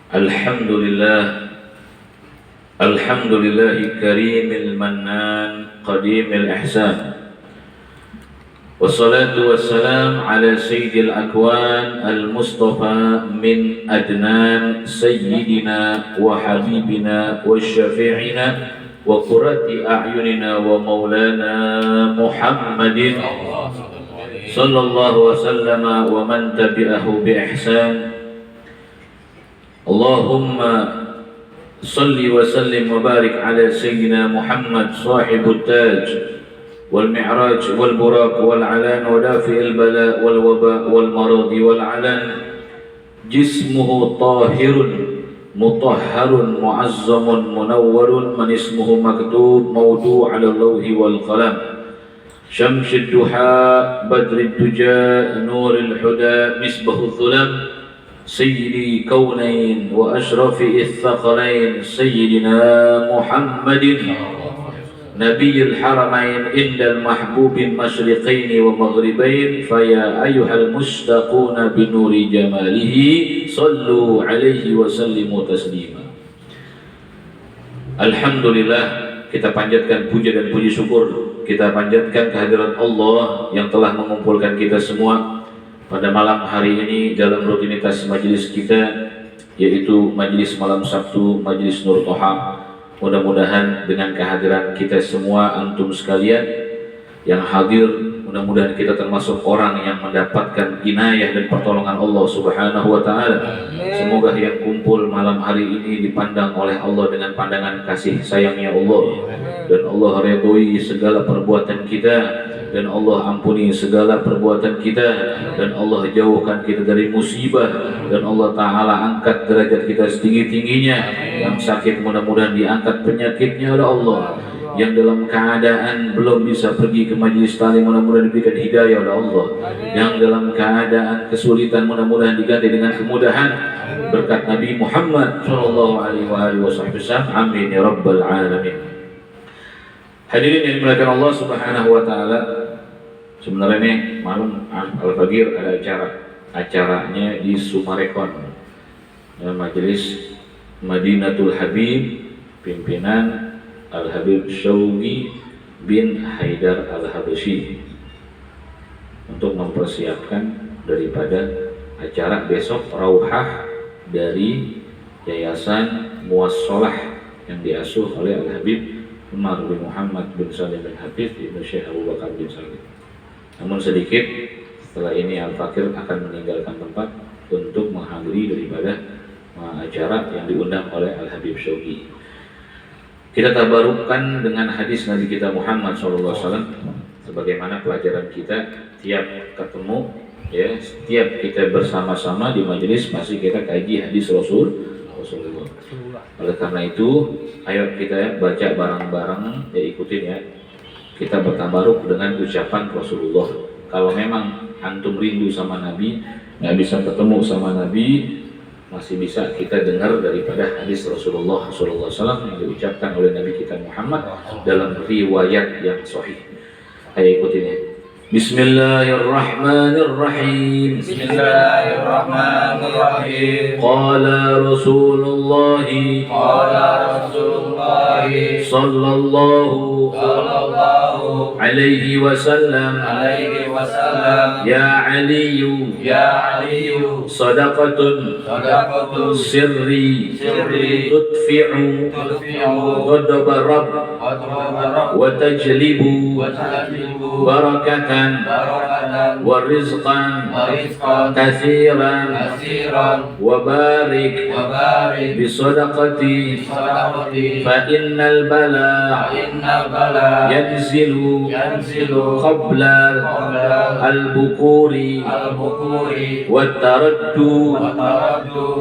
Alhamdulillah, Alhamdulillahi karimil mannan qadimil ihsan. Wassalatu wassalam ala sayyidil akwan al-mustafa min adnan sayyidina wa habibina wa syafi'ina wa qurrati a'yunina wa maulana Muhammadin sallallahu wa sallama wa man tabi'ahu bi ihsan. Allahumma salli wa sallim wa barik ala sayyidina Muhammad sahibut taj wal mi'raj wal buraq wal alan wa dafi'il bala wal waba wal maradi wal alan, jismuhu tahirun mutahharun mu'azzamun munawwarun, man ismuhu maktub mawdu' ala lawhi wal qalam, syamshid duha badrid duja nuril huda misbahul dhulam, سيدي كونين وأشرف الثقلين سيدنا محمد نبي الحرمين عند المحبوب المشرقين ومغربين، فيا أيها المشتاقون بنور جماله صلوا عليه وسلموا تسليما. Alhamdulillah, kita panjatkan puja dan puji syukur, kita panjatkan kehadirat Allah yang telah mengumpulkan kita semua pada malam hari ini dalam rutinitas majelis kita, yaitu majelis malam Sabtu, majelis Nur Toha. Mudah-mudahan dengan kehadiran kita semua, antum sekalian yang hadir, mudah-mudahan kita termasuk orang yang mendapatkan inayah dan pertolongan Allah Subhanahu wa Ta'ala. Semoga yang kumpul malam hari ini dipandang oleh Allah dengan pandangan kasih sayangnya Allah, dan Allah redhoi segala perbuatan kita, dan Allah ampuni segala perbuatan kita, dan Allah jauhkan kita dari musibah, dan Allah Ta'ala angkat derajat kita setinggi-tingginya. Yang sakit mudah-mudahan diangkat penyakitnya oleh Allah, yang dalam keadaan belum bisa pergi ke majelis taklim mudah-mudahan diberikan hidayah oleh Allah, yang dalam keadaan kesulitan mudah-mudahan diganti dengan kemudahan berkat Nabi Muhammad sallallahu alaihi wasallam. Amin ya rabbal alamin. Hadirin yang dimuliakan Allah Subhanahu wa Ta'ala, sebenarnya nih malam Al-Fagir ada acaranya di Sumarekon, majelis Madinatul Habib, pimpinan Al-Habib Syauqi bin Haidar Al-Habsyi, untuk mempersiapkan daripada acara besok Rauhah dari Yayasan Muwassalah yang diasuh oleh Al-Habib Umar bin Muhammad bin Salim bin Hafiz Ibnu Syekh Abu Bakar bin Salim. Namun sedikit setelah ini Al-Fakir akan meninggalkan tempat untuk menghadiri daripada acara yang diundang oleh Al-Habib Syauqi. Kita tabarukkan dengan hadis Nabi kita Muhammad SAW, sebagaimana pelajaran kita tiap ketemu, ya, setiap kita bersama-sama di majelis pasti kita kaji hadis Rasulullah. Oleh karena itu, ayo kita baca bareng-bareng, ya ikutin ya. Kita bertabaruk dengan ucapan Rasulullah. Kalau memang antum rindu sama Nabi, nggak bisa ketemu sama Nabi, masih bisa kita dengar daripada hadis Rasulullah SAW yang diucapkan oleh Nabi kita Muhammad dalam riwayat yang sahih. Ayo ikutin ya. Bismillahirrahmanirrahim. Bismillahirrahmanirrahim. Qala Rasulullah sallallahu alaihi wasallam, ya Aliyu sadaqatun sirri tudfi'u ghadaba rabb wa tajlibu barakatan wa rizqan kathiran wa barik bi sadaqati fa innal bala yanzilu qabla al-bukuri wa taraddu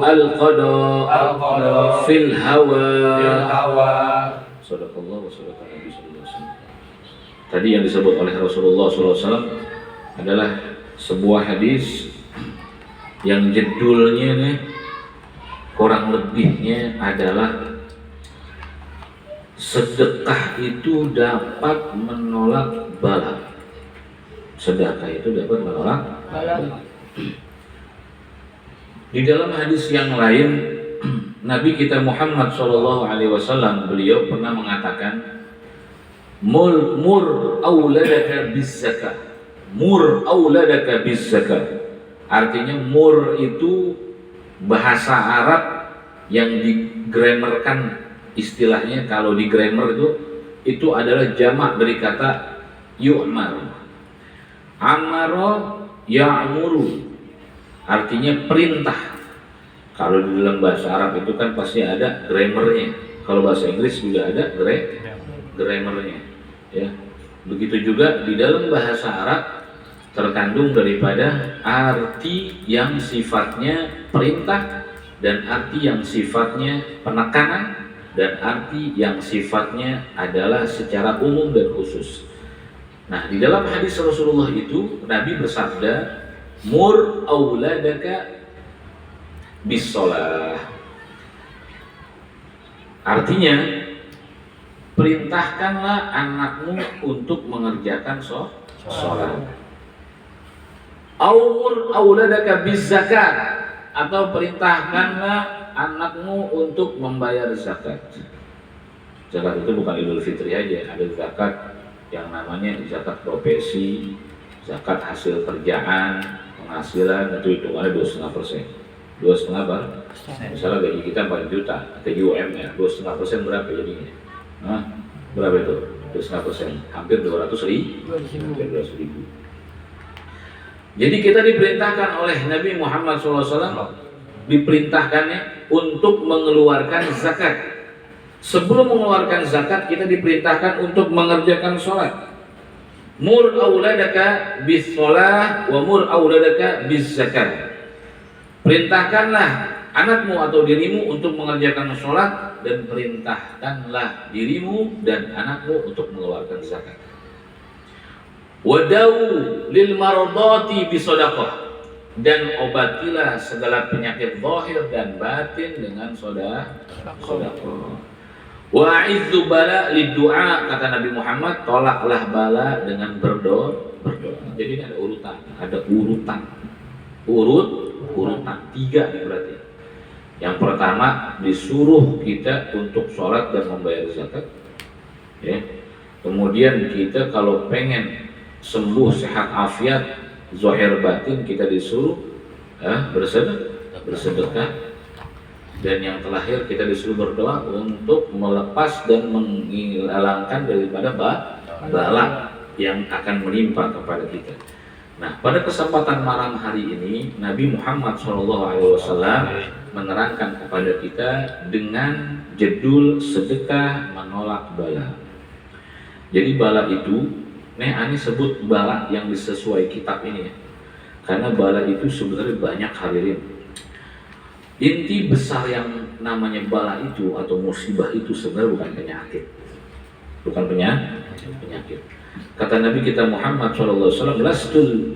al-qada fil hawa. Sadaqallah wa sadaqan Nabi sallallahu alaihi wasallam. Tadi yang disebut oleh Rasulullah SAW adalah sebuah hadis yang judulnya nih, kurang lebihnya adalah sedekah itu dapat menolak bala. Sedekah itu dapat menolak bala. Di dalam hadis yang lain Nabi kita Muhammad SAW, beliau pernah mengatakan, mur auladaka bis zakah. Mur auladaka bis zakah. Artinya mur itu bahasa Arab yang digrammarkan, istilahnya kalau di grammar itu adalah jamak dari kata yu'mar. Amaro ya'muru, artinya perintah. Kalau di dalam bahasa Arab itu kan pasti ada grammarnya. Kalau bahasa Inggris juga ada grammarnya. Ya. Begitu juga di dalam bahasa Arab terkandung daripada arti yang sifatnya perintah dan arti yang sifatnya penekanan dan arti yang sifatnya adalah secara umum dan khusus. Nah, di dalam hadis Rasulullah itu Nabi bersabda, mur auladaka bis shalah. Artinya, perintahkanlah anakmu untuk mengerjakan sholat. Mur auladaka bis zakat, atau perintahkanlah anakmu untuk membayar zakat. Zakat itu bukan Idul Fitri aja, ada zakat yang namanya zakat profesi, zakat hasil kerjaan, penghasilan, itu hitungannya 2,5%. 2,5 bar. Misalnya gaji kita 4 juta, gaji UMR, 2,5% berapa jadinya? Nah, berapa itu? 2,5%, hampir 200.000. Jadi kita diperintahkan oleh Nabi Muhammad SAW, diperintahkannya untuk mengeluarkan zakat. Sebelum mengeluarkan zakat, kita diperintahkan untuk mengerjakan sholat. Mur auladaka bis sholah wa mur auladaka bis zakat. Perintahkanlah anakmu atau dirimu untuk mengerjakan sholat, dan perintahkanlah dirimu dan anakmu untuk mengeluarkan zakat. Wadau lil mardati bisodaqah, dan obatilah segala penyakit zahir dan batin dengan sedekah. Wa'idzu bala liddu'a, kata Nabi Muhammad, tolaklah bala dengan berdoa. Jadi ini ada urutan, urutan 3 nih berarti. Yang pertama, disuruh kita untuk sholat dan membayar zakat. Ya. Kemudian kita kalau pengen sembuh sehat afiat zahir batin, kita disuruh bersedekah. Dan yang terakhir, kita disuruh berdoa untuk melepas dan menghilangkan daripada bala yang akan menimpa kepada kita. Nah, pada kesempatan malam hari ini, Nabi Muhammad SAW menerangkan kepada kita dengan judul sedekah menolak bala. Jadi bala itu, Ani sebut bala yang disesuai kitab ini ya. Karena bala itu sebenarnya banyak, hadirin. Inti besar yang namanya bala itu atau musibah itu sebenarnya bukan penyakit. Penyakit. Kata Nabi kita Muhammad SAW, lastul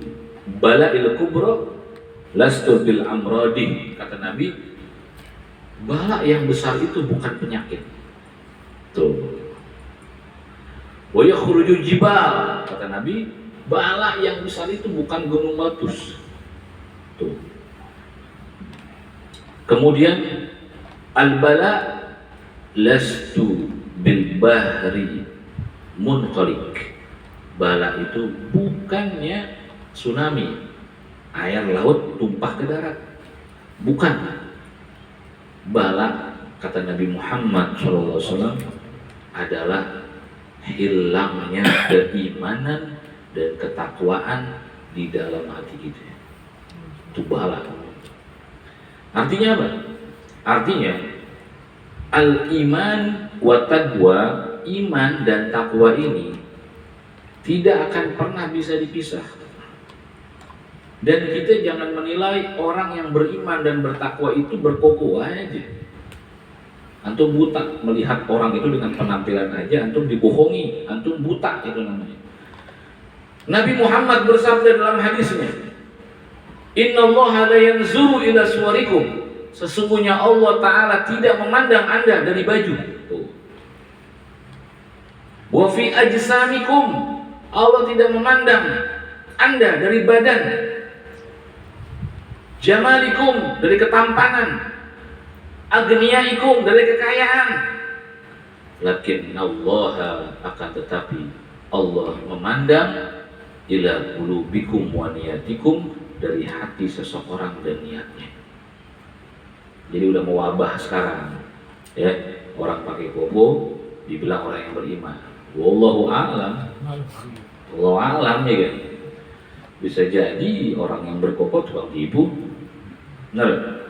bala'il kubra lastul bil amradi. Kata Nabi, bala yang besar itu bukan penyakit. Tuh. Wa yakhruju jibal. Kata Nabi, bala yang besar itu bukan gunung meletus. Tuh. Kemudian al-bala lastu bil bahri munqalik. Bala itu bukannya tsunami, air laut tumpah ke darat. Bukan. Bala, kata Nabi Muhammad SAW, adalah hilangnya keimanan dan ketakwaan di dalam hati kita. Itu bala. Artinya apa? Artinya al-iman wa taqwa, iman dan takwa ini tidak akan pernah bisa dipisah. Dan kita jangan menilai orang yang beriman dan bertakwa itu berkoko aja. Antum buta melihat orang itu dengan penampilan aja, antum dibohongi, antum buta, itu namanya. Nabi Muhammad bersabda dalam hadisnya, Innallaha la yanzuru ila suwarikum. Sesungguhnya Allah Ta'ala tidak memandang Anda dari baju. Wa fi ajsamikum. Allah tidak memandang Anda dari badan. Jamalikum, dari ketampanan. aghniyaikum, dari kekayaan. Lakin Allah akan tetapi Allah memandang ila qulubikum wa niyatikum, dari hati seseorang dan niatnya. Jadi udah mewabah sekarang ya, orang pakai koko dibilang orang yang beriman. Wallahu a'lam. Wallahu a'lam ya kan. Bisa jadi orang yang berkoko tukang tipu. Benar?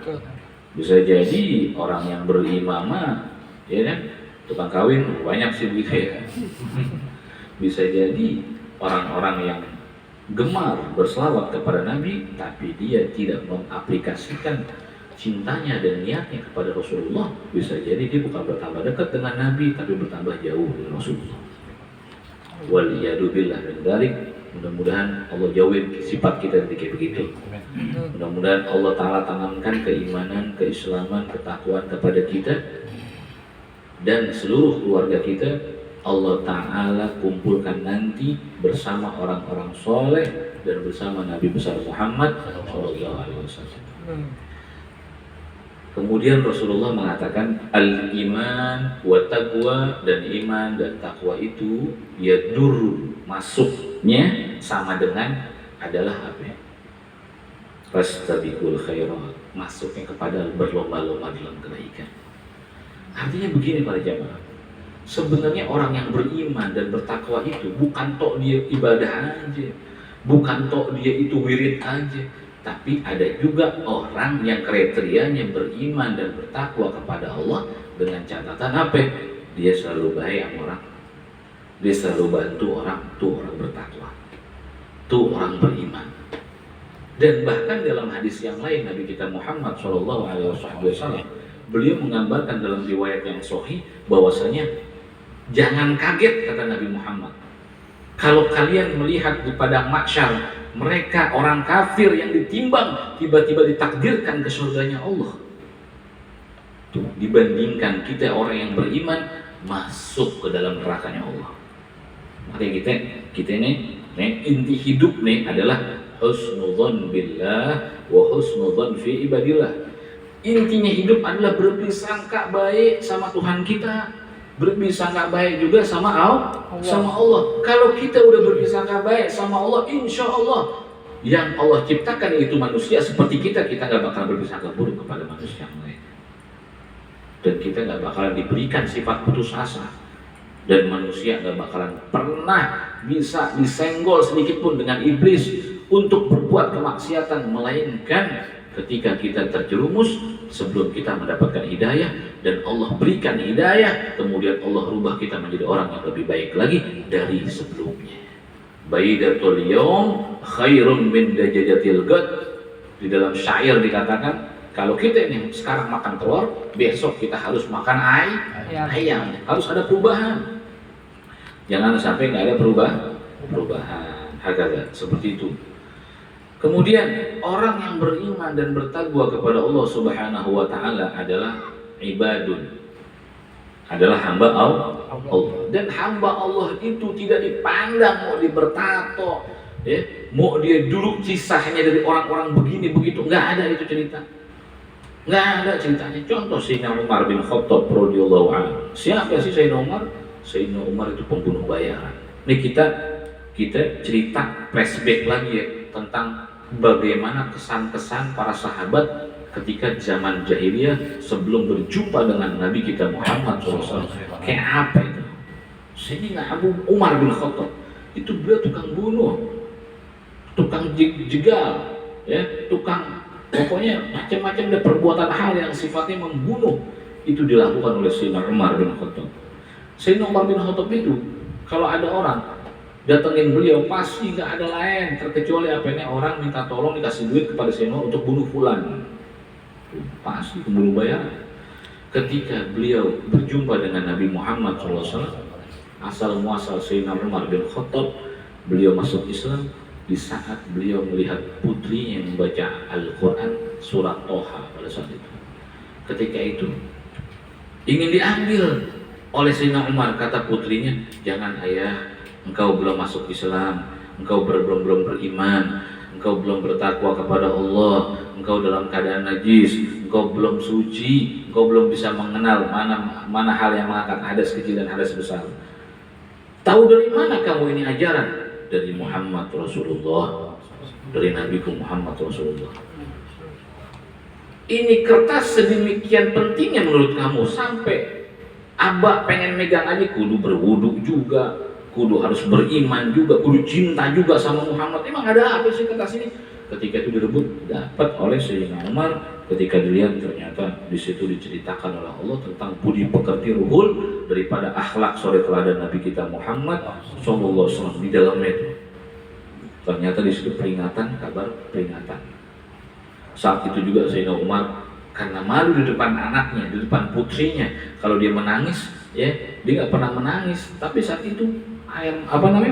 Bisa jadi orang yang berimamah ya kan, tukang kawin, banyak sih begitu ya. Bisa jadi orang-orang yang gemar berselawat kepada Nabi, tapi dia tidak mengaplikasikan cintanya dan niatnya kepada Rasulullah. Bisa jadi dia bukan bertambah dekat dengan Nabi, tapi bertambah jauh dengan Rasulullah. Waliyadu billah min dzalik. Mudah-mudahan Allah jauhin sifat kita yang kayak begitu. Mudah-mudahan Allah Ta'ala tanamkan keimanan, keislaman, ketakwaan kepada kita dan seluruh keluarga kita. Allah Ta'ala kumpulkan nanti bersama orang-orang soleh dan bersama Nabi besar Muhammad SAW. Kemudian Rasulullah mengatakan al-iman wa taqwa, dan iman dan takwa itu yadur, masuknya sama dengan adalah apa? Fastabiqul khairat, masuknya kepada berlomba-lomba dalam kebaikan. Artinya begini para jamaah, sebenarnya orang yang beriman dan bertakwa itu bukan tok dia ibadah aja, bukan tok dia itu wirid aja, tapi ada juga orang yang kriterianya beriman dan bertakwa kepada Allah dengan catatan apa? Dia selalu baik sama orang, dia selalu bantu orang, tuh orang bertakwa, tuh orang beriman. Dan bahkan dalam hadis yang lain Nabi kita Muhammad SAW, beliau menggambarkan dalam riwayat yang sahih bahwasanya jangan kaget, kata Nabi Muhammad, kalau kalian melihat di padang mahsyar mereka orang kafir yang ditimbang tiba-tiba ditakdirkan ke surganya Allah. Tuh, dibandingkan kita orang yang beriman masuk ke dalam nerakanya Allah. Makanya kita ini inti hidup nih adalah husnudzon billah wa husnudzon fi ibadillah. Intinya hidup adalah berprasangka baik sama Tuhan kita, berprasangka baik juga sama Allah. Kalau kita udah berprasangka baik sama Allah, insya Allah yang Allah ciptakan itu manusia seperti kita nggak bakal berprasangka buruk kepada manusia yang lain. Dan kita nggak bakalan diberikan sifat putus asa. Dan manusia nggak bakalan pernah bisa disenggol sedikit pun dengan iblis untuk berbuat kemaksiatan, melainkan ketika kita terjerumus sebelum kita mendapatkan hidayah dan Allah berikan hidayah, kemudian Allah rubah kita menjadi orang yang lebih baik lagi dari sebelumnya. Baidatul yaum khairun min dajajatil gad. Di dalam syair dikatakan, kalau kita ini sekarang makan telur, besok kita harus makan ayam. Harus ada perubahan. Jangan sampai nggak ada perubahan. Hakada, seperti itu. Kemudian orang yang beriman dan bertakwa kepada Allah Subhanahu wa Ta'ala adalah ibadun, adalah hamba Allah. Dan hamba Allah itu tidak dipandang mau dia bertato, ya, mau dia dulu kisahnya dari orang-orang begini begitu, nggak ada itu cerita, nggak ada ceritanya. Contoh Sayyidina Umar bin Khattab radhiyallahu anhu. Siapa sih Sayyidina Umar? Sayyidina Umar itu pembunuh bayaran. Ini kita cerita flashback lagi ya tentang bagaimana kesan-kesan para sahabat ketika zaman jahiliyah sebelum berjumpa dengan Nabi kita Muhammad SAW. Kayak apa itu? Sayyidina Abu Umar bin Khattab itu beliau tukang bunuh, tukang jegal, ya, tukang pokoknya macam-macam ada perbuatan hal yang sifatnya membunuh itu dilakukan oleh Sayyidina Umar bin Khattab. Sayyidina Umar bin Khattab itu kalau ada orang datengin beliau pasti nggak ada lain terkecuali apa ini orang minta tolong dikasih duit kepada Sayyidina untuk bunuh fulan, pasti pembunuh bayaran. Ketika beliau berjumpa dengan Nabi Muhammad SAW, asal muasal Sayyidina Umar bin Khattab, beliau masuk Islam di saat beliau melihat putrinya yang membaca Al-Quran surat Toha pada saat itu. Ketika itu ingin diambil oleh Sayyidina Umar, kata putrinya, jangan ayah, engkau belum masuk Islam, engkau belum beriman, engkau belum bertakwa kepada Allah, engkau dalam keadaan najis, engkau belum suci, engkau belum bisa mengenal mana hal yang mengangkat hadas kecil dan hadas besar. Tahu dari mana kamu ini ajaran? Dari Muhammad Rasulullah, dari Nabiku Muhammad Rasulullah. Ini kertas sedemikian pentingnya menurut kamu sampai abah pengen megang aja kudu berwudu juga, kudu harus beriman juga, kudu cinta juga sama Muhammad. Emang ada apa sih kertas ini? Ketika itu direbut dapat oleh Sayyidina Umar, ketika dilihat ternyata di situ diceritakan oleh Allah tentang budi pekerti ruhul daripada akhlak sore teladan Nabi kita Muhammad sallallahu alaihi wasallam di dalamnya itu. Ternyata di situ peringatan, kabar peringatan. Saat itu juga Sayyidina Umar karena malu di depan anaknya, di depan putrinya, kalau dia menangis, ya dia nggak pernah menangis. Tapi saat itu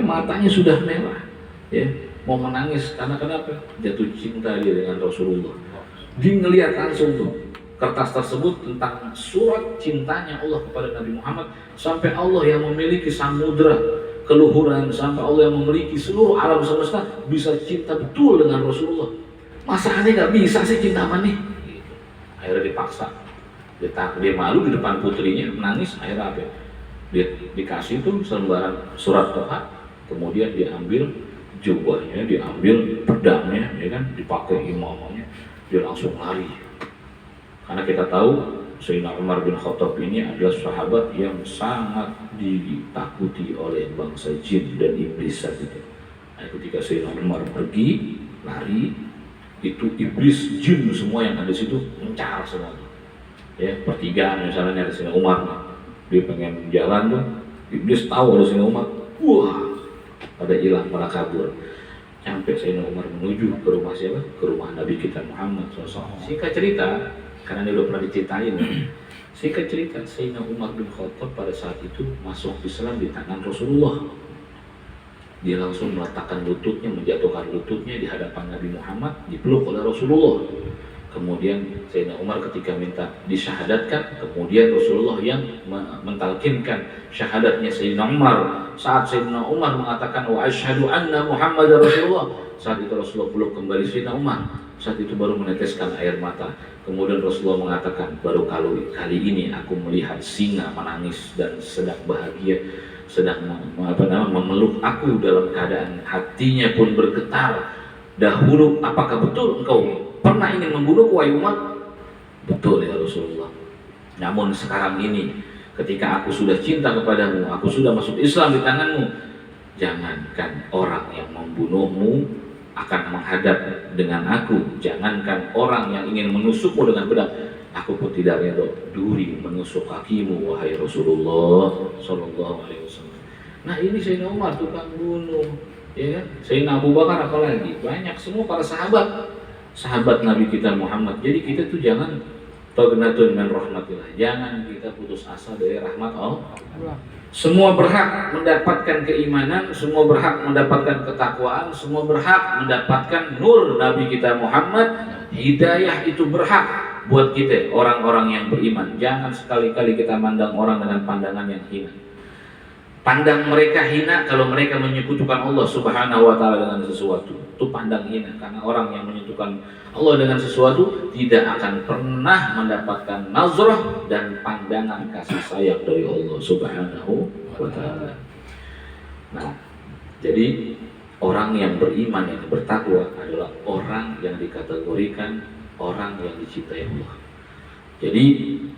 matanya sudah merah, ya mau menangis karena kenapa? Jatuh cinta dia dengan Rasulullah. Dia ngelihat langsung tuh kertas tersebut tentang surat cintanya Allah kepada Nabi Muhammad, sampai Allah yang memiliki samudra keluhuran, sampai Allah yang memiliki seluruh alam semesta bisa cinta betul dengan Rasulullah. Masa aneh nggak bisa sih cinta sama nih? Gitu. Akhirnya dipaksa. Dia malu di depan putrinya, menangis. Akhirnya apa? Dia dikasih tuh selembaran surat Toha, kemudian diambil jubahnya, diambil pedangnya, ya kan, dipakai imamnya, dia langsung lari. Karena kita tahu Sayyidina Umar bin Khattab ini adalah sahabat yang sangat ditakuti oleh bangsa jin dan iblis saat itu. Nah, ketika Sayyidina Umar pergi lari, itu iblis jin semua yang ada di situ mencar semua. Ya, pertigaan misalnya ada Sayyidina Umar, dia pengen jalan tuh, iblis tahu ada Sayyidina Umar, wah, pada hilang, pada kabur. Sampai Sayyidina Umar menuju ke rumah siapa? Ke rumah Nabi kita Muhammad SAW. Singkat cerita, karena dia udah pernah diceritain, singkat cerita, Sayyidina Umar bin Khattab pada saat itu masuk Islam di tangan Rasulullah. Dia langsung meletakkan lututnya, menjatuhkan lututnya di hadapan Nabi Muhammad, dipeluk oleh Rasulullah. Kemudian Sayyidina Umar ketika minta disyahadatkan, kemudian Rasulullah yang mentalkinkan syahadatnya Sayyidina Umar. Saat Sayyidina Umar mengatakan wa asyhadu anna Muhammadar Rasulullah, saat itu Rasulullah peluk kembali Sayyidina Umar. Saat itu baru meneteskan air mata. Kemudian Rasulullah mengatakan, baru kali ini aku melihat singa menangis dan sedang bahagia, sedang memeluk aku dalam keadaan hatinya pun bergetar. Dahulu apakah betul engkau pernah ingin membunuhku wahai Umar? Betul ya Rasulullah. Namun sekarang ini ketika aku sudah cinta kepadamu, aku sudah masuk Islam di tanganmu, jangankan orang yang membunuhmu akan menghadap dengan aku, jangankan orang yang ingin menusukmu dengan pedang, aku pun tidak rela duri menusuk kakimu wahai Rasulullah sallallahu alaihi wasallam. Nah, ini Sayyidina Umar tukang bunuh, ya kan? Sayyidina Abu Bakar apalagi, banyak semua para sahabat Nabi kita Muhammad. Jadi kita tuh jangan taghnatun min rahmatillah, jangan kita putus asa dari rahmat Allah. Semua berhak mendapatkan keimanan, semua berhak mendapatkan ketakwaan, semua berhak mendapatkan nur Nabi kita Muhammad. Hidayah itu berhak buat kita, orang-orang yang beriman. Jangan sekali-kali kita mandang orang dengan pandangan yang hina. Pandang mereka hina kalau mereka menyekutukan Allah Subhanahu wa taala dengan sesuatu. Itu pandang hina, karena orang yang menyekutukan Allah dengan sesuatu tidak akan pernah mendapatkan nazrah dan pandangan kasih sayang dari Allah Subhanahu wa taala. Nah, jadi orang yang beriman, yang bertakwa adalah orang yang dikategorikan orang yang dicintai Allah. Jadi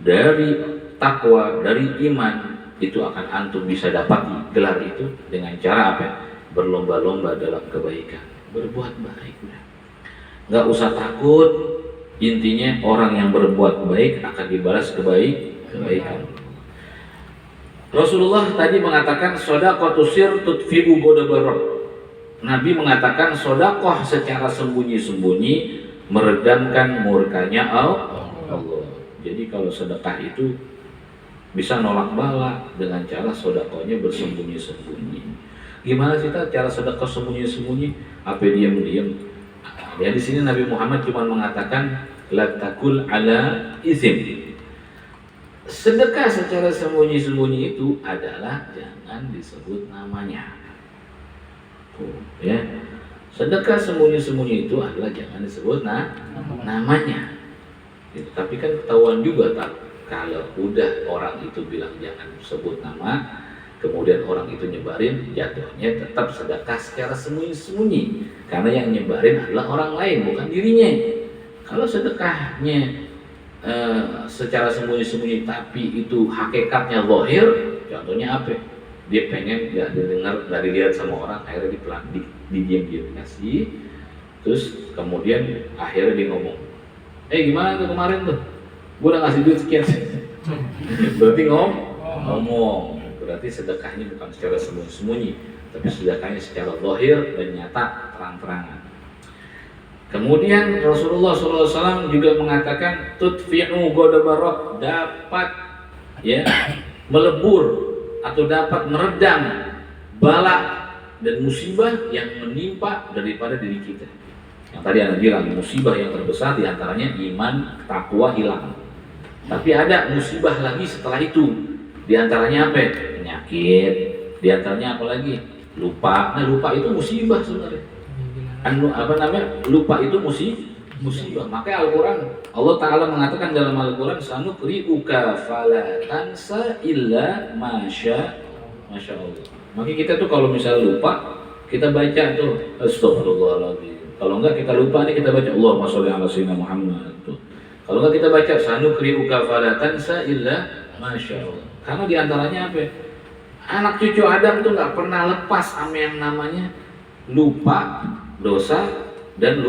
dari takwa, dari iman itu akan antum bisa dapati gelar itu dengan cara apa? Berlomba-lomba dalam kebaikan, berbuat baik. Nggak usah takut, intinya orang yang berbuat baik akan dibalas kebaikan. Rasulullah tadi mengatakan shadaqatu sir tutfi'u ghadabar rabb. Nabi mengatakan sedekah secara sembunyi-sembunyi meredamkan murkanya Allah. Jadi kalau sedekah itu bisa nolak bala dengan cara sedekahnya bersembunyi-sembunyi. Gimana sih cara sedekah sembunyi-sembunyi? Apa diam-diam? Ya di sini Nabi Muhammad cuma mengatakan la takul ala izin. Sedekah secara sembunyi-sembunyi itu adalah jangan disebut namanya. Ya. Sedekah sembunyi-sembunyi itu adalah jangan disebut namanya. Gitu. Tapi kan ketahuan juga tak kalau udah orang itu bilang jangan sebut nama, kemudian orang itu nyebarin, jatuhnya tetap sedekah secara sembunyi-sembunyi. Karena yang nyebarin adalah orang lain, bukan dirinya. Kalau sedekahnya secara sembunyi-sembunyi tapi itu hakikatnya zahir, contohnya apa? Dia pengen nggak didengar, nggak dilihat sama orang, akhirnya didiam-diam kasih, terus kemudian akhirnya dia ngomong, gimana tuh kemarin tuh, gue udah ngasih duit sekian. Berarti ngomong, berarti sedekahnya bukan secara sembunyi-sembunyi, tapi sedekahnya secara zahir dan nyata, terang-terangan. Kemudian Rasulullah SAW juga mengatakan tutfi'u ghadabar, dapat ya melebur atau dapat meredam bala dan musibah yang menimpa daripada diri kita. Yang tadi Anda bilang musibah yang terbesar diantaranya iman, takwa hilang. Tapi ada musibah lagi setelah itu. Diantaranya apa? Penyakit. Diantaranya apa lagi? Lupa. Nah, lupa itu musibah sebenarnya. Lupa itu musibah. Makanya Al-Quran, Allah Ta'ala mengatakan dalam Al-Quran, sanuqri'uka fala tansa illa masya Allah. Makanya kita tuh kalau misalnya lupa, kita baca tuh astagfirullahaladzim. Kalau enggak kita lupa nih, kita baca Allahumma sholli ala sayyidina Muhammad tuh. Kalau enggak kita baca sanuqri'uka fala tansa illa masya Allah. Karena diantaranya apa? Anak cucu Adam tuh nggak pernah lepas sama yang namanya lupa, dosa dan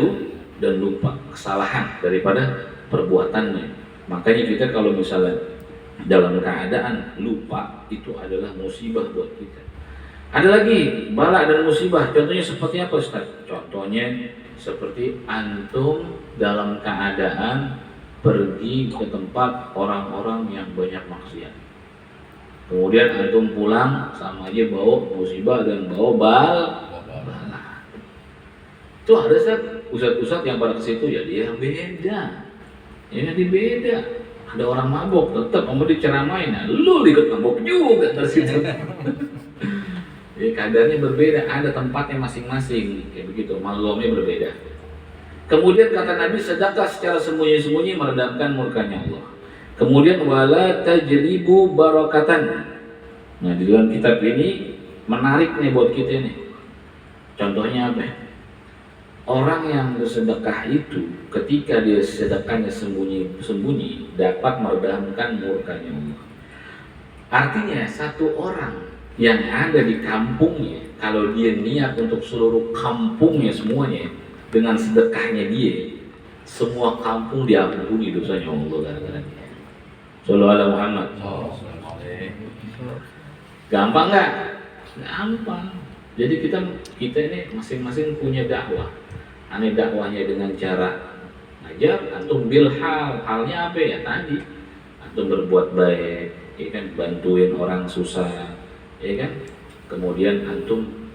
lupa, kesalahan daripada perbuatannya. Makanya kita kalau misalnya dalam keadaan lupa, itu adalah musibah buat kita. Ada lagi bala dan musibah. Contohnya seperti apa, Ustaz? Contohnya seperti antum dalam keadaan pergi ke tempat orang-orang yang banyak maksiat. Kemudian antum pulang sama aja bawa musibah dan bawa bala. Itu ada ustadz yang pada ke situ ya dia yang beda. Ini beda. Ada orang mabok tetap mau diceramain, nah, lu ikut mabok juga dari situ. Ya, kadarnya berbeda, ada tempatnya masing-masing, kayak begitu, maklumnya berbeda. Kemudian kata Nabi, sedekah secara sembunyi-sembunyi meredamkan murkanya Allah. Kemudian wala tajlibu barakatan. Nah, di dalam kitab ini menarik nih buat kita nih. Contohnya apa? Orang yang bersedekah itu ketika dia sedekahnya sembunyi dapat meredamkan murkanya Allah. Artinya satu orang yang ada di kampungnya, kalau dia niat untuk seluruh kampungnya semuanya dengan sedekahnya dia, semua kampung diampuni dosanya Allah gara-gara dia. Sallallahu alaihi Muhammad. Gampang nggak? Gampang. Jadi kita ini masing-masing punya dakwah. Aneh dakwahnya dengan cara ngajar, antum halnya apa ya tadi? Antum berbuat baik, ya kan, bantuin orang susah, ya kan? Kemudian antum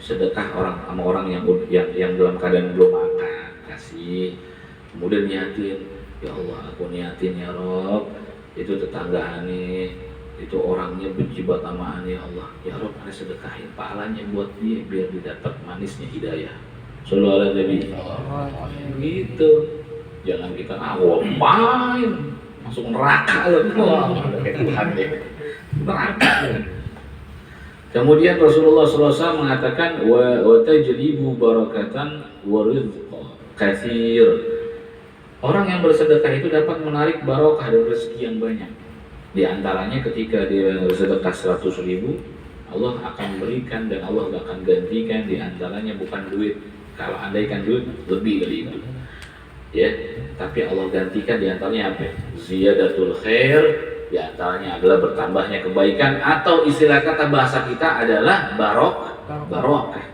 sedekah sama orang yang dalam keadaan belum makan, kasih. Kemudian niatin, ya Allah aku niatin ya Rob, itu tetangga aneh, itu orangnya benci buat sama aneh, ya Allah, ya Rob aneh sedekahin pahalanya buat dia biar didapat manisnya hidayah. Sallallahu alaihi wasallam. Gitu. Jangan kita ngapain masuk neraka loh. Kayak Tuhan deh. Neraka. Kemudian Rasulullah SAW mengatakan wa tajlibu barakatan wa rizqa katsir. Orang yang bersedekah itu dapat menarik barokah dan rezeki yang banyak. Di antaranya ketika dia bersedekah 100.000, Allah akan berikan dan Allah akan gantikan. Di antaranya bukan duit. Kalau andaikan duit lebih dari itu, ya, tapi Allah gantikan di antaranya apa? Ziyadatul khair, di antaranya adalah bertambahnya kebaikan, atau istilah kata bahasa kita adalah barokah.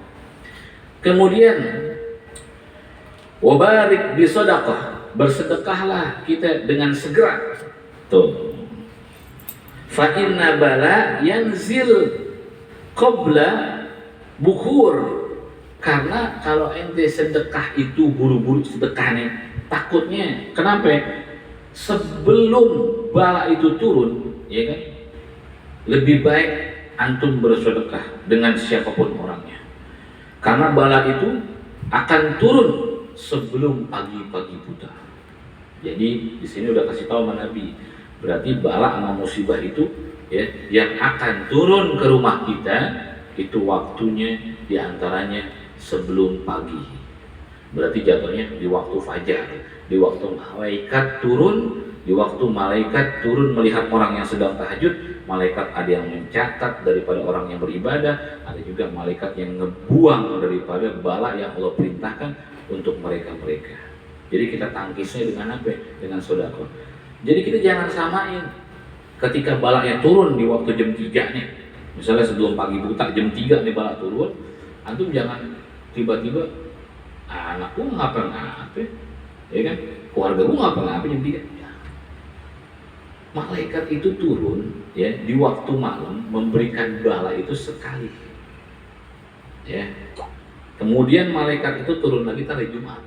Kemudian wabarik bisadaqah, bersedekahlah kita dengan segera. Tuh. Fa inna bala yanzil qabla bukhur. Karena kalau ente sedekah itu buru-buru sedekahnya, takutnya kenapa? Sebelum bala itu turun, ya kan? Lebih baik antum bersedekah dengan siapapun orangnya. Karena bala itu akan turun sebelum pagi-pagi buta. Jadi di sini udah kasih tahu sama Nabi, berarti bala sama musibah itu ya yang akan turun ke rumah kita itu waktunya diantaranya sebelum pagi. Berarti jatuhnya di waktu fajar, di waktu malaikat turun, melihat orang yang sedang tahajud. Malaikat ada yang mencatat daripada orang yang beribadah, ada juga malaikat yang ngebuang daripada bala yang Allah perintahkan untuk mereka-mereka. Jadi kita tangkisnya dengan apa? Dengan sedekah. Jadi kita jangan samain ketika balanya turun di waktu jam 3 nih. Misalnya sebelum pagi buta jam 3 nih bala turun, antum jangan tiba-tiba anakku ngapa-ngapa, ya kan? Keluarga gua ngapa-ngapa jam 3. Malaikat itu turun ya di waktu malam memberikan bala itu sekali. Ya. Kemudian malaikat itu turun lagi hari Jumat.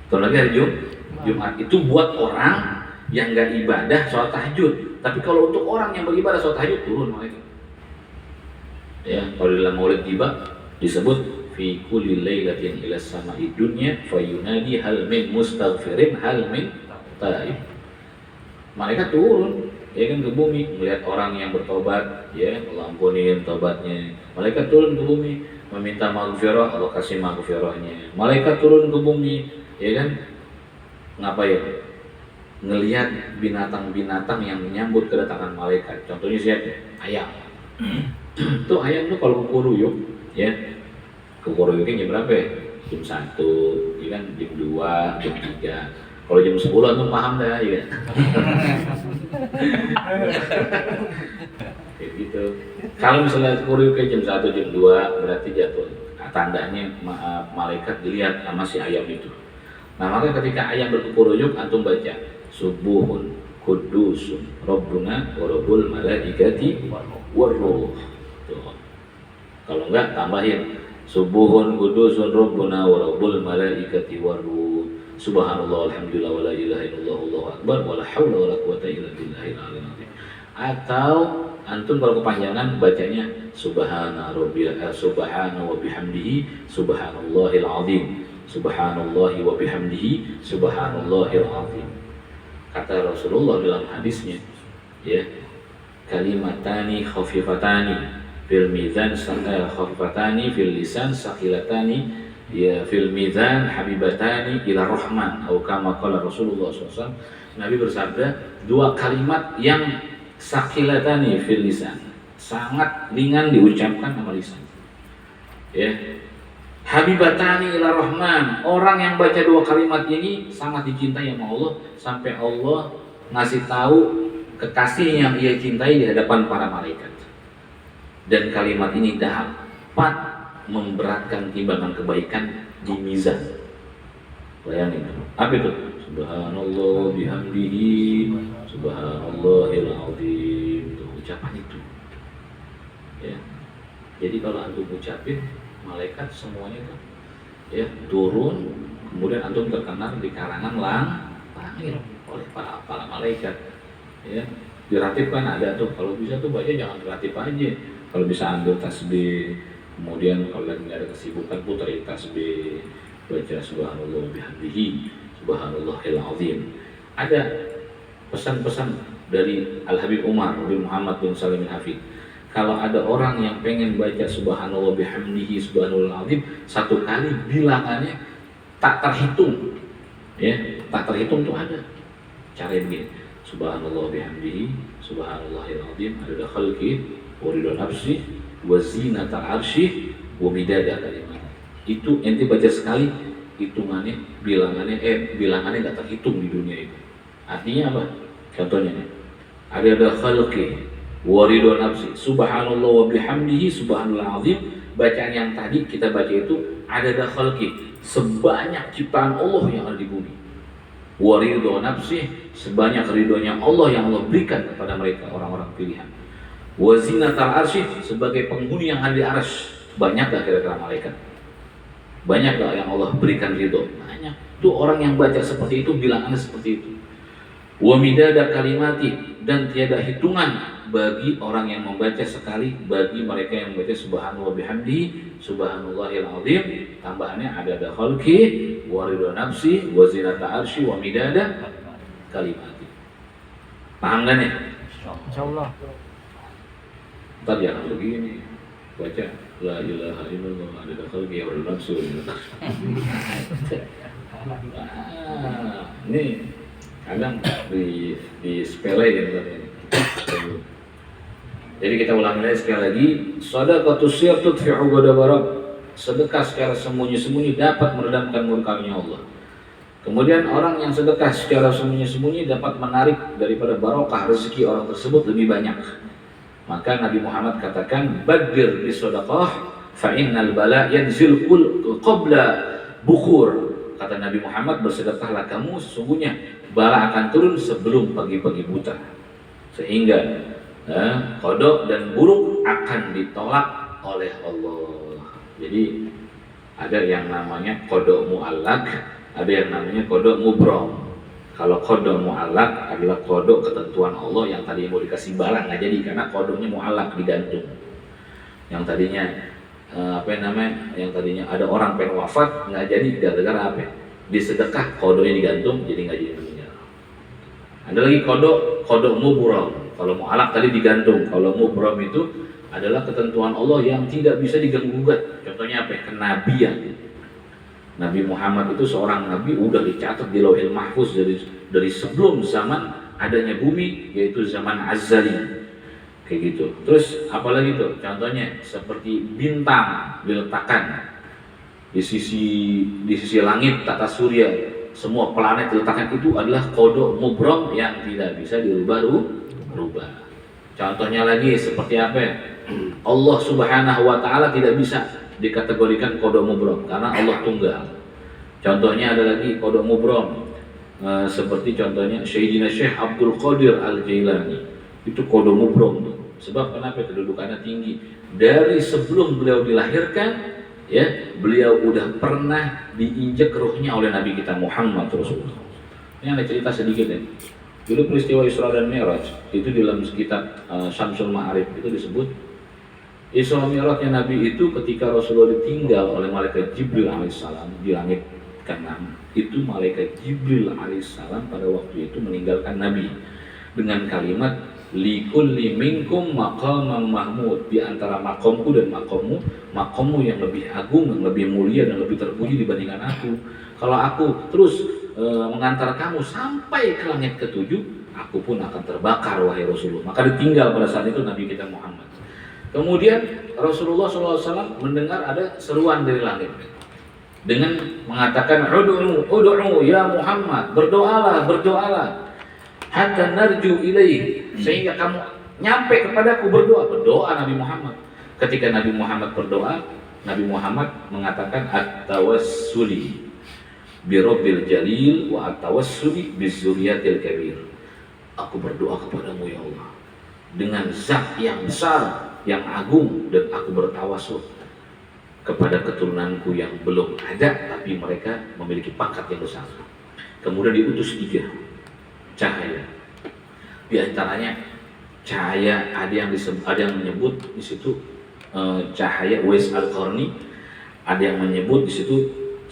Turun lagi hari Jumat itu buat orang yang enggak ibadah sholat tahajud. Tapi kalau untuk orang yang beribadah sholat tahajud turun malaikat. Ya, kalau dalam Maulid tiba disebut fi kulli lailatin ila sama'i dunya fayunadi hal min mustaghfirin hal min taib. Malaikat turun ya kan ke bumi melihat orang yang bertobat, ya Allah ampunin tobatnya. Malaikat turun ke bumi meminta maghfirah, Allah kasih maghfirahnya. Malaikat turun ke bumi ya kan ngapain? Ngelihat binatang-binatang yang menyambut kedatangan malaikat. Contohnya siapa? Ayam. Tuh ayam tuh kalau kukuruyuk ya, kukuruyuknya jam berapa ya? Jam 1, ya kan jam 2, jam 3. Kalau jam 10 tuh paham dah ya. Kayak gitu. Kalau misalnya kukuruyuknya jam 1, jam 2 berarti jatuh. Tandanya malaikat dilihat sama si ayam itu. Nah maka ketika ayam berkukuruyuk antum baca subuhun kudusun rabbuna wa rabbul malaikati warruh. Kalau enggak tambahin subuhun kudusun rabbuna wa rabbul malaikati warruh. Subhanallah alhamdulillah wa la ilaha illallah wallahu akbar wa la haula wa la quwata illa billahil aliyyil azim. Atau antum kalau kepanjangan bacanya subhana wa bihamdihi subhanallahil azim. Subhanallahi wa bihamdihi subhanallahil azim. Kata Rasulullah dalam hadisnya ya, kalimatani khafifatani fil mizan khafifatani fil lisan saqilatani ya fil mizan habibatani ila rahman atau kama qala Rasulullah SAW. Nabi bersabda dua kalimat yang saqilatani fil lisan, sangat ringan diucapkan sama lisan ya, habibatani ila rahman, orang yang baca dua kalimat ini sangat dicintai sama Allah sampai Allah ngasih tahu kekasih yang ia cintai di hadapan para malaikat. Dan kalimat ini dapat memberatkan timbangan kebaikan di mizan. Bayangin, apa itu? Subhanallah bihamdihi subhanallahil azim. Itu ucapan itu. Ya. Jadi kalau antum ucapin, malaikat semuanya kan ya turun, kemudian antum terkenal di karangan langit oleh para malaikat. Ya. Diratibkan ada tuh, kalau bisa tuh baca jangan diratib aja. Kalau bisa ambil tasbih, kemudian kalau lagi nggak ada kesibukan puterin tasbih, baca subhanallah bihamdihi subhanallahil azim. Ada pesan-pesan dari Al-Habib Umar bin Muhammad bin Salim bin Hafid. Kalau ada orang yang pengen baca subhanallah bihamdihi subhanallahil azim satu kali bilangannya tak terhitung. Ya, tak terhitung tuh ada. Cara begini. Subhanallah bihamdihi subhanallahil azim ada khalqi wa ridha nafsi wa zinata arsy wa midada kalimat. Itu ente baca sekali, hitungannya bilangannya enggak terhitung di dunia itu. Artinya apa? Contohnya nih. Ada khalqi wa ridha nafsi subhanallah wa bihamdihi subhanallahil azim. Bacaan yang tadi kita baca itu ada khalqi, sebanyak ciptaan Allah yang ada di bumi. Wa ridha nafsi, sebanyak ridhonya Allah yang Allah berikan kepada mereka orang-orang pilihan. Wa zinatal arsy, sebagai penghuni yang ada di arsy. Banyak gak kira-kira malaikat? Banyak gak yang Allah berikan ridho? Banyak. Tuh orang yang baca seperti itu bilangannya seperti itu. Wa midada kalimati, dan tiada hitungan bagi orang yang membaca sekali, bagi mereka yang membaca subhanallah bihamdihi subhanallahil azim, tambahannya ada khalqi wa ridha nafsi wa zinata arsy wa midada kalimati. Paham kan ya? Insyaallah. Ntar jangan begini baca la ilaha illallah ada khalqi wa ridha nafsi wa zinata arsy. Ini kadang di sepele gitu. Jadi kita ulangi lagi sekali lagi, shadaqatus sir tudfi'u ghadabarab. Sedekah secara sembunyi-sembunyi dapat meredamkan murkanya Allah. Kemudian orang yang sedekah secara sembunyi-sembunyi dapat menarik daripada barokah rezeki orang tersebut lebih banyak. Maka Nabi Muhammad katakan, badir bisadaqah fa innal bala yanzil qabla bukhur. Kata Nabi Muhammad, bersedekahlah kamu, sesungguhnya bala akan turun sebelum pagi-pagi buta. Sehingga kodok dan buruk akan ditolak oleh Allah. Jadi ada yang namanya kodok mu'allak, ada yang namanya kodok mubrom. Kalau kodok mu'allak adalah kodok ketentuan Allah yang tadi mau dikasih bala nggak jadi karena kodoknya mu'allak, digantung. Yang tadinya yang tadinya ada orang pengen wafat nggak jadi gara-gara apa? Disedekah kodoknya digantung jadi nggak jadi meninggal. Ada lagi kodok mubrom. Kalau mu'alak tadi digantung, kalau mubrom itu adalah ketentuan Allah yang tidak bisa diganggu-gugat. Contohnya apa? Kenabian. Nabi Muhammad itu seorang nabi udah dicatat di Lauhil Mahfuz dari sebelum zaman adanya bumi, yaitu zaman azali. Kayak gitu. Terus apalagi tuh? Contohnya seperti bintang diletakkan di sisi langit tata surya. Semua planet diletakkan itu adalah kodok mubrom yang tidak bisa dirubah. Contohnya lagi seperti apa? Allah Subhanahu wa taala tidak bisa dikategorikan kodok mubrom karena Allah tunggal. Contohnya ada lagi kodok mubrom seperti contohnya Sayyidina Syekh Abdul Qadir Al-Jailani. Itu kodok mubrom tuh. Sebab kenapa? Kedudukannya tinggi. Dari sebelum beliau dilahirkan, ya, beliau udah pernah diinjak ruhnya oleh Nabi kita Muhammad Rasulullah. Ini ada cerita sedikit ya. Dulu peristiwa Isra dan Mi'raj itu di dalam kitab Syamsul Ma'arif itu disebut Isra Mi'rajnya Nabi itu ketika Rasulullah ditinggal oleh malaikat Jibril alaihissalam di langit ke-6. Itu malaikat Jibril alaihissalam pada waktu itu meninggalkan Nabi dengan kalimat likulli minkum maqamam mahmud, di antara makomku dan makommu yang lebih agung, yang lebih mulia dan lebih terpuji dibandingkan aku. Kalau aku terus mengantar kamu sampai ke langit ke-7, aku pun akan terbakar wahai Rasulullah. Maka ditinggal pada saat itu Nabi kita Muhammad. Kemudian Rasulullah SAW mendengar ada seruan dari langit dengan mengatakan ud'u ya Muhammad, berdoalah hatta narju ilaih, sehingga kamu nyampe kepadaku, berdoa Nabi Muhammad. Ketika Nabi Muhammad berdoa, Nabi Muhammad mengatakan at-tawassuli bi rabbil jalil wa at-tawassuli bi zuriyatil kabir. Aku berdoa kepadamu ya Allah dengan zat yang besar, yang agung, dan aku bertawasul kepada keturunanku yang belum ada tapi mereka memiliki pangkat yang besar. Kemudian diutus 3 cahaya. Di antaranya cahaya ada yang menyebut di situ cahaya Uwais Al-Qarni, ada yang menyebut di situ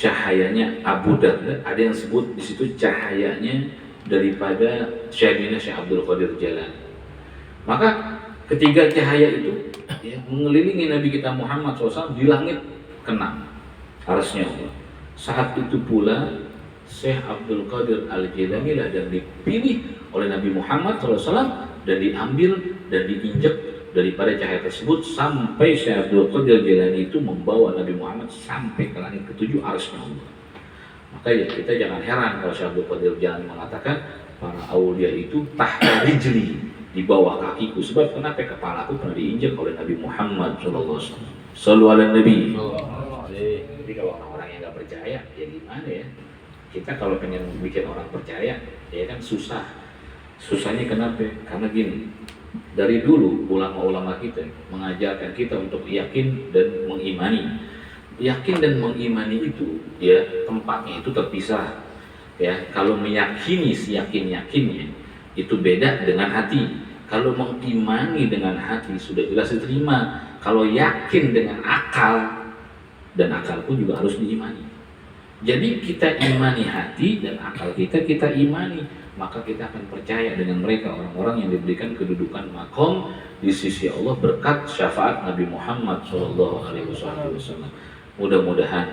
cahayanya Abu Darda, ada yang sebut di situ cahayanya daripada Syekh Abdul Qadir Jailani. Maka ketiga cahaya itu ya, mengelilingi Nabi kita Muhammad SAW di langit ke-6, arsy-Nya Allah. Saat itu pula Syekh Abdul Qadir Al-Jailani lah yang dipilih oleh Nabi Muhammad SAW dan diambil dan diinjak daripada cahaya tersebut sampai Syekh Abdul Qadir Jailani itu membawa Nabi Muhammad sampai ke langit ke-7 arsy-Nya Allah. Maka ya kita jangan heran kalau Syekh Abdul Qadir Jailani mengatakan para aulia itu tahta rijli, di bawah kakiku. Sebab kenapa? Kepalaku pernah diinjak oleh Nabi Muhammad SAW. Shallu ala Nabi. Jadi kalau orang-orang yang nggak percaya, ya gimana ya? Kita kalau pengen bikin orang percaya, ya kan susah. Susahnya kenapa? Karena gini, dari dulu ulama-ulama kita mengajarkan kita untuk yakin dan mengimani. Yakin dan mengimani itu, ya tempatnya itu terpisah. Ya, kalau meyakini siyakin-yakinnya, Itu beda dengan hati. Kalau mengimani dengan hati sudah jelas diterima. Kalau yakin dengan akal, dan akal pun juga harus diimani. Jadi kita imani hati dan akal kita imani, maka kita akan percaya dengan mereka, orang-orang yang diberikan kedudukan makom di sisi Allah berkat syafaat Nabi Muhammad SAW. Mudah-mudahan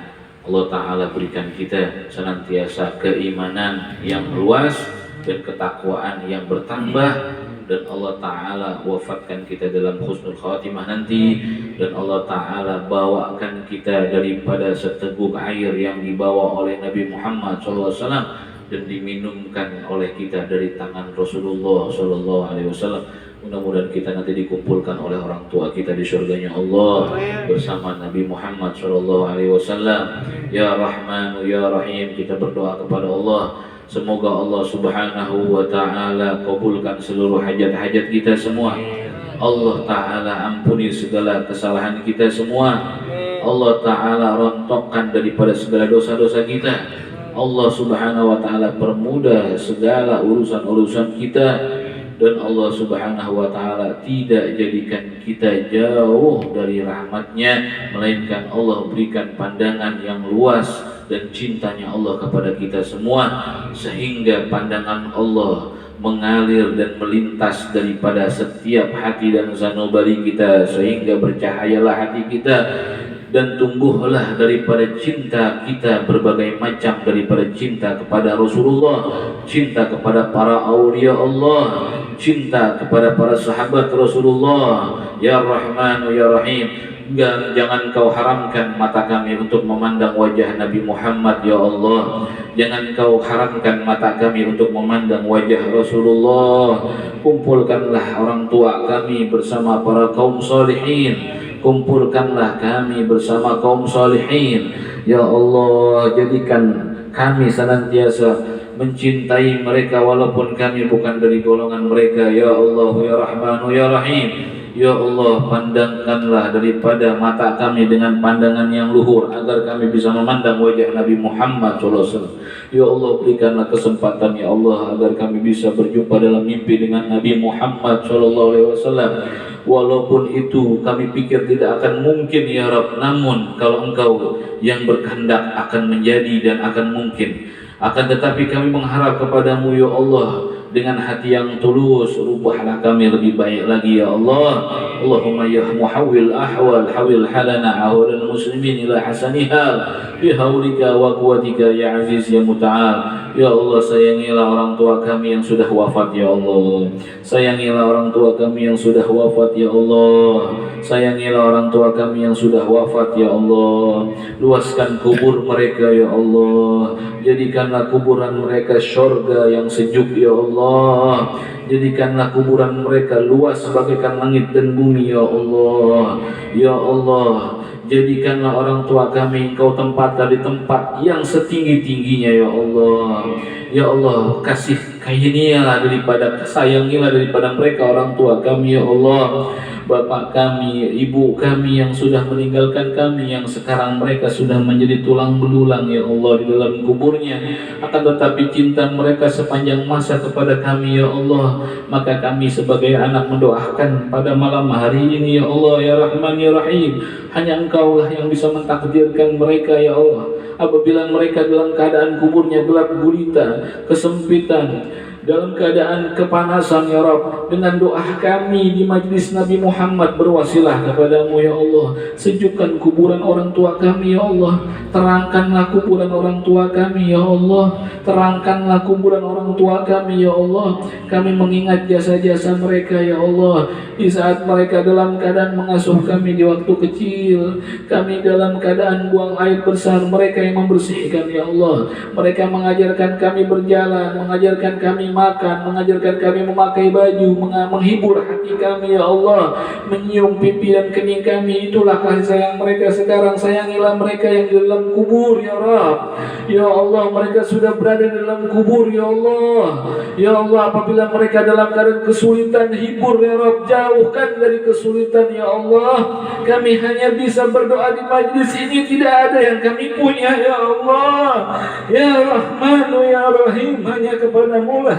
Allah Ta'ala berikan kita senantiasa keimanan yang luas dan ketakwaan yang bertambah, dan Allah Ta'ala wafatkan kita dalam husnul khatimah nanti, dan Allah Ta'ala bawakan kita daripada seteguk air yang dibawa oleh Nabi Muhammad SAW dan diminumkan oleh kita dari tangan Rasulullah SAW. Mudah-mudahan kita nanti dikumpulkan oleh orang tua kita di surganya Allah bersama Nabi Muhammad SAW. Ya Rahman Ya Rahim, kita berdoa kepada Allah, semoga Allah Subhanahu wa Ta'ala kabulkan seluruh hajat-hajat kita semua. Allah Ta'ala ampuni segala kesalahan kita semua. Allah Ta'ala rontokkan daripada segala dosa-dosa kita. Allah Subhanahu wa Ta'ala permudah segala urusan-urusan kita, dan Allah Subhanahu wa Ta'ala tidak jadikan kita jauh dari rahmatnya, melainkan Allah berikan pandangan yang luas dan cintanya Allah kepada kita semua, sehingga pandangan Allah mengalir dan melintas daripada setiap hati dan sanubari kita, sehingga bercahayalah hati kita dan tumbuhlah daripada cinta kita berbagai macam, daripada cinta kepada Rasulullah, cinta kepada para aulia Allah, cinta kepada para sahabat Rasulullah. Ya Rahman Ya Rahim, jangan kau haramkan mata kami untuk memandang wajah Nabi Muhammad ya Allah. Jangan kau haramkan mata kami untuk memandang wajah Rasulullah. Kumpulkanlah orang tua kami bersama para kaum salihin. Kumpulkanlah kami bersama kaum salihin. Ya Allah, jadikan kami senantiasa mencintai mereka walaupun kami bukan dari golongan mereka. Ya Allah Ya Rahman Ya Rahim, Ya Allah, pandangkanlah daripada mata kami dengan pandangan yang luhur, agar kami bisa memandang wajah Nabi Muhammad SAW. Ya Allah, berikanlah kesempatan ya Allah, agar kami bisa berjumpa dalam mimpi dengan Nabi Muhammad SAW. Walaupun itu kami pikir tidak akan mungkin ya Rabb, namun kalau Engkau yang berkehendak akan menjadi dan akan mungkin. Akan tetapi kami mengharap kepadamu ya Allah, dengan hati yang tulus, rubahlah kami lebih baik lagi ya Allah. Allahumma ya muhawwil ahwal, hawil halana ahwal muslimin ila hasaniha bihaulika wa quwwatika ya aziz ya muta'al. Ya Allah, sayangilah orang tua kami yang sudah wafat ya Allah. Sayangilah orang tua kami yang sudah wafat ya Allah. Sayangilah orang tua kami yang sudah wafat ya Allah. Luaskan kubur mereka ya Allah. Jadikanlah kuburan mereka syurga yang sejuk ya Allah. Jadikanlah kuburan mereka luas bagaikan langit dan bumi ya Allah. Ya Allah, jadikanlah orang tua kami Engkau tempatkan di tempat yang setinggi-tingginya ya Allah. Ya Allah, kasihilah daripada, sayangilah daripada mereka orang tua kami ya Allah. Bapak kami, ibu kami yang sudah meninggalkan kami, yang sekarang mereka sudah menjadi tulang belulang ya Allah di dalam kuburnya, akan tetapi cinta mereka sepanjang masa kepada kami ya Allah. Maka kami sebagai anak mendoakan pada malam hari ini ya Allah ya Rahman ya Rahim, hanya Engkaulah yang bisa mentakdirkan mereka ya Allah. Apabila mereka dalam keadaan kuburnya gelap gulita, kesempitan, dalam keadaan kepanasan ya Rabb, dengan doa kami di majlis Nabi Muhammad berwasilah kepadamu ya Allah. Sejukkan kuburan orang tua kami ya Allah. Terangkanlah kuburan orang tua kami ya Allah. Terangkanlah kuburan orang tua kami ya Allah. Kami mengingat jasa-jasa mereka ya Allah. Di saat mereka dalam keadaan mengasuh kami di waktu kecil, kami dalam keadaan buang air besar, mereka yang membersihkan ya Allah. Mereka mengajarkan kami berjalan, mengajarkan kami makan, mengajarkan kami memakai baju, menghibur hati kami ya Allah, menyium pipi dan kening kami. Itulah kasih sayang mereka sekarang. Sayangilah mereka yang di dalam kubur ya Rabb. Ya Allah, mereka sudah berada di dalam kubur ya Allah. Ya Allah, apabila mereka dalam keadaan kesulitan, hibur ya Rabb, jauhkan dari kesulitan ya Allah. Kami hanya bisa berdoa di majlis ini, tidak ada yang kami punya ya Allah. Ya Rahman ya Rahim, hanya kepadamu lah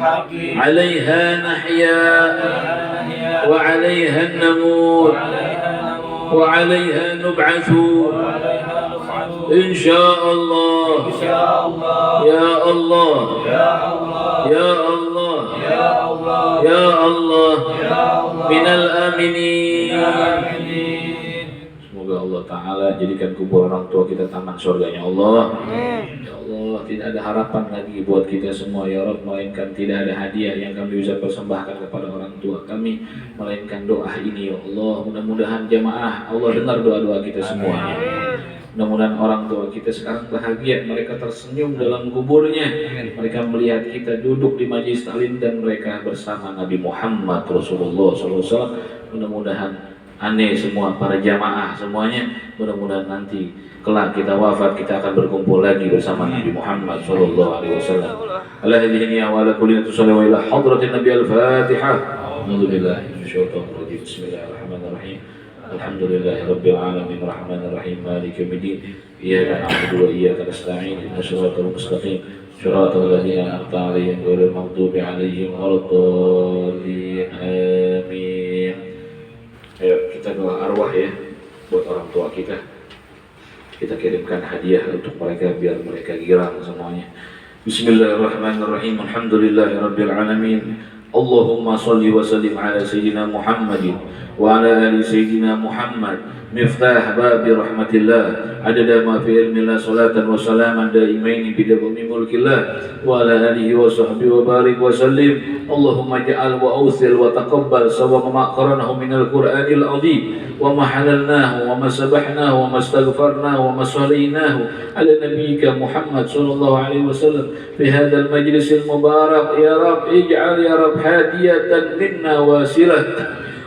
عليها نحيا وعليها نموت وعليها نبعث إن شاء الله يا الله يا الله يا الله من الآمنين. Semoga Allah Ta'ala jadikan kubur orang tua kita taman surganya Allah. Ya Allah, tidak ada harapan lagi buat kita semua ya Rabb, melainkan tidak ada hadiah yang kami bisa persembahkan kepada orang tua kami melainkan doa ini ya Allah. Mudah-mudahan jamaah Allah dengar doa-doa kita semuanya. Mudah-mudahan orang tua kita sekarang bahagia, mereka tersenyum dalam kuburnya, mereka melihat kita duduk di majlis taklim dan mereka bersama Nabi Muhammad Rasulullah SAW. Mudah-mudahan aneh semua para jamaah semuanya, mudah-mudahan nanti kelak kita wafat kita akan berkumpul lagi bersama Nabi Muhammad sallallahu alaihi wasallam. Ala hadhihi wa ala kulli tusalli wa ila hadratin Nabi al-Fatihah. Alhamdulillahi minasyaitonir rajim. Bismillahirrahmanirrahim. Alhamdulillahi rabbil alamin arrahmanir rahim maliki yaumiddin. Iyyaka na'budu wa iyyaka nasta'in. Ihdinas siratal mustaqim. Siratal ladzina an'amta 'alaihim ghairil maghdubi 'alaihim waladdallin. Amin. Ayo kita doa arwah ya buat orang tua kita. Kita kirimkan hadiah untuk mereka biar mereka girang semuanya. Bismillahirrahmanirrahim. Alhamdulillahirabbil alamin. Allahumma shalli wa sallim ala sayyidina Muhammadin wa ala ali sayyidina Muhammad miftah babi rahmatillah adada ma fi ilmillah salatan wa salaman daimain bidawami mulkillah wa ala alihi wa sahbihi wa barik wa sallim. Allahumma ja'al wa awthil wa taqabbal sawa ma qaranahu minal qur'anil azim wa ma halalnahu wa ma sabahnahu wa ma astaghfarnahu wa ma sallaynahu ala nabiyyika Muhammad sallallahu alaihi wasallam fi hadzal majlisil mubarak ya Rabb ij'al ya Rabb hadiyatan minna wasilah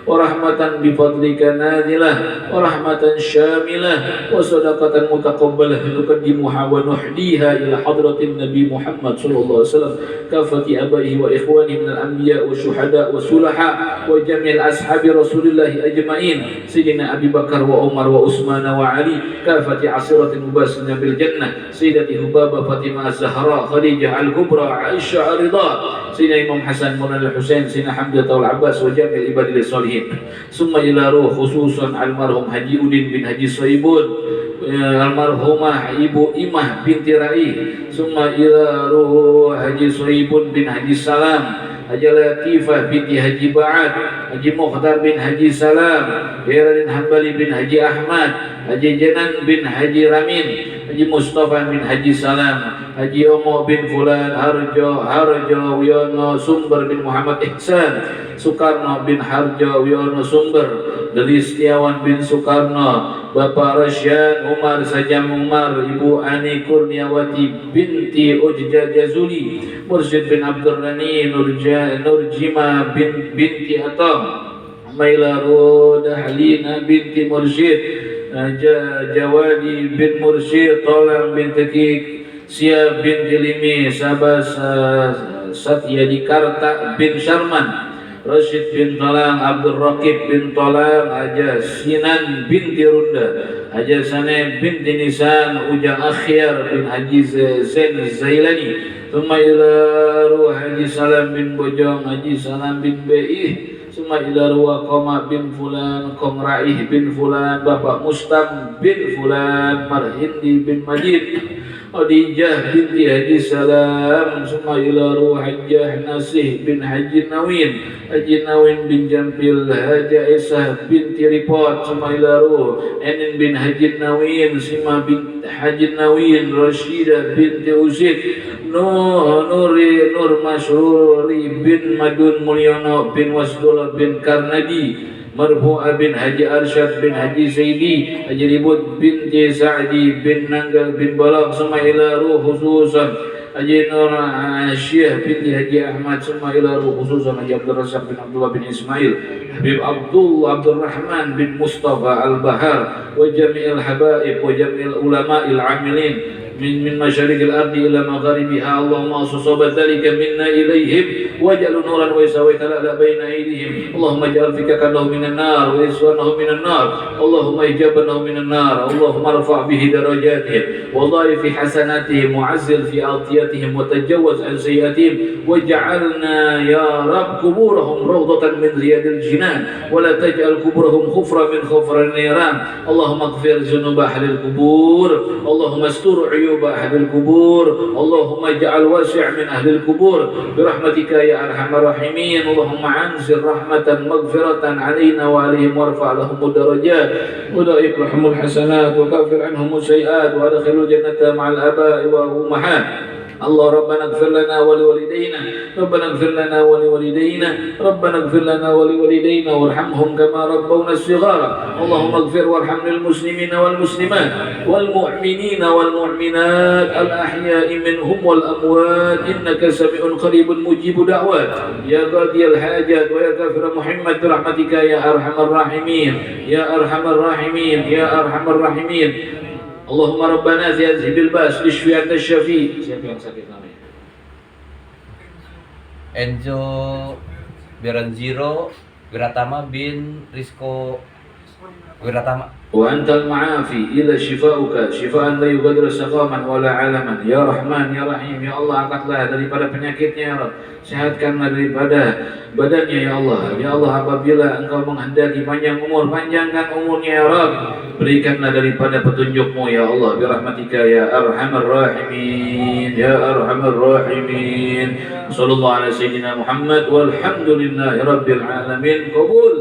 ورحمة بفضلك نازلة ورحمة شاملة وصدقة متقبلة نقدمها ونحديها إلى حضرة النبي محمد صلى الله عليه وسلم كافة آبائه وإخوانه من الأنبياء والشهداء والصلحاء وجميع أصحاب رسول الله أجمعين سيدنا أبي بكر وعمر وعثمان وعلي كافة عشيرة مبشرين بالجنة سيدتي هبابة فاطمة الزهراء خديجة الكبرى عائشة الرضا سيدنا إمام حسن مولانا الحسين سيدنا حمزة والعباس وجميع العباد الصالحين. Summa ila ruh khususan almarhum Haji Udin bin Haji Soibun, almarhumah Ibu Imah binti Rai. Summa ila ruh Haji Soibun bin Haji Salam, Haji Latifah binti Haji Ba'ad, Haji Mukhtar bin Haji Salam, Heradin Hambali bin Haji Ahmad, Haji Janan bin Haji Ramin, Haji Mustafa bin Haji Salam, Haji Omo bin Fulan Harjo Wiono Sumber bin Muhammad Ihsan, Soekarno bin Harjo Wiono Sumber, Deli Setiawan bin Soekarno, Bapak Rasyan Umar Sajam Umar, Ibu Ani Kurniawati binti Ujja Jazuli, Mursyid bin Abdul Rani Nurjima binti Atam, Mailaro Dahlina binti Mursyid, Jawadi bin Mursyid, Tolang bin Tekik, Sia binti Limi, Sabas Satya Dikarta bin Sharman, Rashid bin Tolang, Abdul Raqib bin Tolang, Haja Sinan binti Runda, Haja Saneh binti Nisan, Ujang Akhyar bin Haji Zain Zailani, Summa ila ruh Haji Salam bin Bojong, Haji Salam bin Beih, Summa ila ruh Qoma bin Fulan, Qom Raih bin Fulan, Bapak Mustam bin Fulan, Marhindi bin Majid, Khadijah binti Haji Salam. Summa ila ruh Hajjah Nasih bin Haji Nawin, Haji Nawin bin Jampil, Haja Isah binti Ripot. Summa ila ruh Enin bin Haji Nawin, Sima bin Haji Nawin, Rashidah binti Usid, Nur Masruri bin Madun Mulyono bin Wasdullah bin Karnadi, Marfu'ah bin Haji Arsyad bin Haji Saidi, Haji Ribut binti Sa'di bin Nanggal bin Balak. Summa ila ruh khususan Haji Nur Asyih binti Haji Ahmad. Summa ila ruh khususan Haji Abdul Razak bin Abdullah bin Ismail, Habib Abdul Rahman bin Mustafa Al-Bahar, wa jami'il habaib wa jami'il ulama'il amilin من مشارق الأرض إلى مغاربها اللهم أصب ذلك منا إليهم واجعل نورا ويتلألأ بين أيديهم اللهم اجعل فكاكه من النار وإسوانه من النار اللهم إجابنه من النار اللهم ارفع به درجاتهم وضاعف في حسناتهم وعزل في أعطياتهم وتجوز عن سيئاتهم واجعلنا يا رب قبورهم روضة من رياض الجنان ولا تجعل قبورهم خفرا من خفر النيران اللهم اغفر ذنوب أهل القبور اللهم استر عيوب أهل القبور اللهم اجعل واسع من أهل القبور برحمتك يا أرحم الراحمين اللهم أنزل رحمة مغفرة علينا وعليهم وارفع لهم الدرجات وضاعف لهم الحسنات وكفر عنهم السيئات وادخلوا الجنة مع الآباء والأمهات الله ربنا اغفر لنا ولوالدينا ربنا اغفر لنا ولوالدينا ربنا اغفر لنا ولوالدينا وارحمهم كما ربونا صغارا اللهم اغفر وارحم للمسلمين والمسلمات والمؤمنين والمؤمنات الأحياء منهم والأموات إنك سميع قريب مجيب دعوات يا قاضي الحاجات ويا كافر محمد برحمتك يا أرحم الراحمين يا أرحم الراحمين يا أرحم الراحمين Allahumma rabbana zihbil bas lishfi anta syafi. Siapa yang sakit namanya? Enzo Beranziro Wiratama bin Rizko Wiratama. Wa antal ma'afi ila shifauka shifaan la yughadiru saqaman wala alaman ya Rahman ya Rahim ya Allah angkatlah daripada penyakitnya ya Rabb sehatkanlah daripada badannya ya Allah apabila engkau menghendaki panjang umur panjangkan umurnya ya Rabb berikanlah daripada petunjukmu ya Allah birahmatika ya arhamar rahimin ya arhamar rahimin sallallahu alaihi sayyidina Muhammad walhamdulillahi rabbil alamin qabul